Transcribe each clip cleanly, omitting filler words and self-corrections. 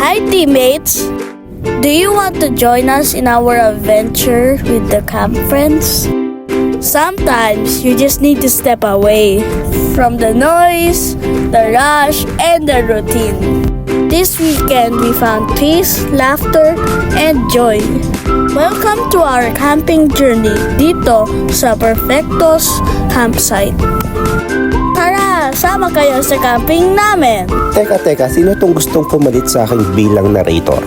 Hi teammates! Do you want to join us in our adventure with the Camprends? Sometimes you just need to step away from the noise, the rush, and the routine. This weekend we found peace, laughter, and joy. Welcome to our camping journey dito sa Perfecto's campsite. Tara, sama kayo sa camping namin! Teka, sino tong gustong pumalit sa akin bilang narrator?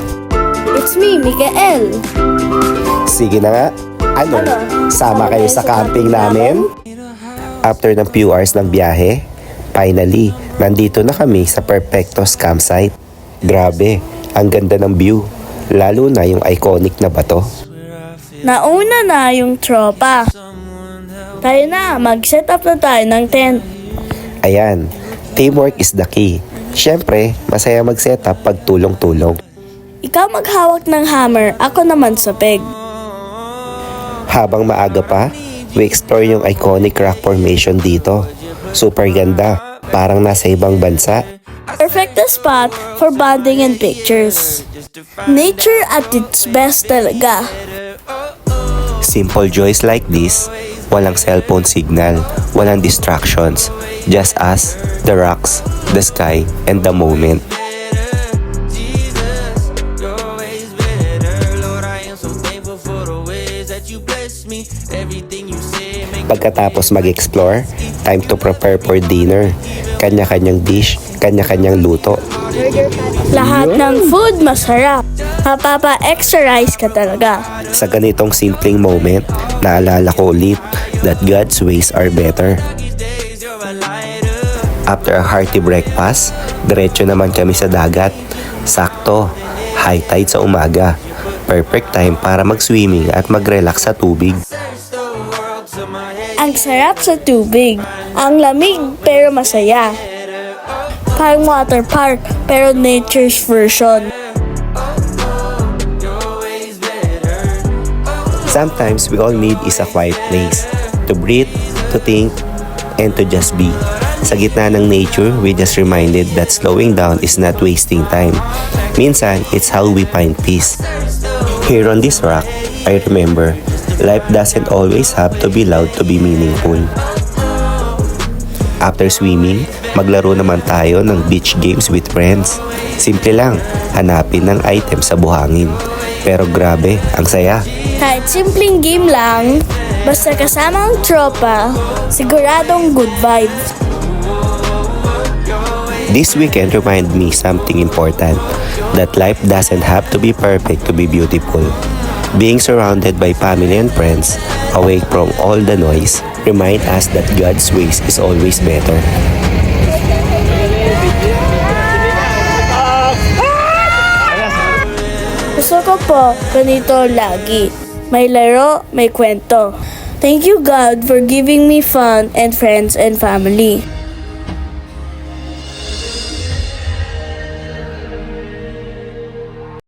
It's me, Mikael. Sige na nga, sama kayo sa camping namin? After ng few hours ng biyahe, finally, nandito na kami sa Perfecto's campsite. Grabe, ang ganda ng view, lalo na yung iconic na bato. Nauna na yung tropa. Tayo na, mag-set up na tayo ng tent. Ayan, teamwork is the key. Siyempre, masaya mag-set up pag tulong-tulong. Ikaw maghawak ng hammer, ako naman sa peg. Habang maaga pa, we explore yung iconic rock formation dito. Super ganda, parang nasa ibang bansa. Perfect spot for bonding and pictures. Nature at its best talaga. Simple joys like this, walang cellphone signal, walang distractions, just us, the rocks, the sky, and the moment. Pagkatapos mag-explore, time to prepare for dinner. Kanya-kanyang dish, kanya-kanyang luto. Lahat ng food masarap. Mapapa-extra rice ka talaga. Sa ganitong simpleng moment, naalala ko ulit that God's ways are better. After a hearty breakfast, diretso naman kami sa dagat. Sakto, high tide sa umaga. Perfect time para mag-swimming at mag-relax sa tubig. Ang sarap sa tubig. Ang lamig pero masaya. Parang water park pero nature's version. Sometimes we all need is a quiet place to breathe, to think, and to just be. Sa gitna ng nature, we just reminded that slowing down is not wasting time. Minsan, it's how we find peace. Here on this rock, I remember, life doesn't always have to be loud to be meaningful. After swimming, maglaro naman tayo ng beach games with friends. Simple lang, hanapin ng item sa buhangin. Pero grabe, ang saya. Kahit simpleng game lang, basta kasama ang tropa, siguradong good vibes. This weekend reminded me something important, that life doesn't have to be perfect to be beautiful. Being surrounded by family and friends, away from all the noise, remind us that God's ways is always better. Gusto ko po, ganito lagi. May laro, may kwento. Thank you God for giving me fun and friends and family.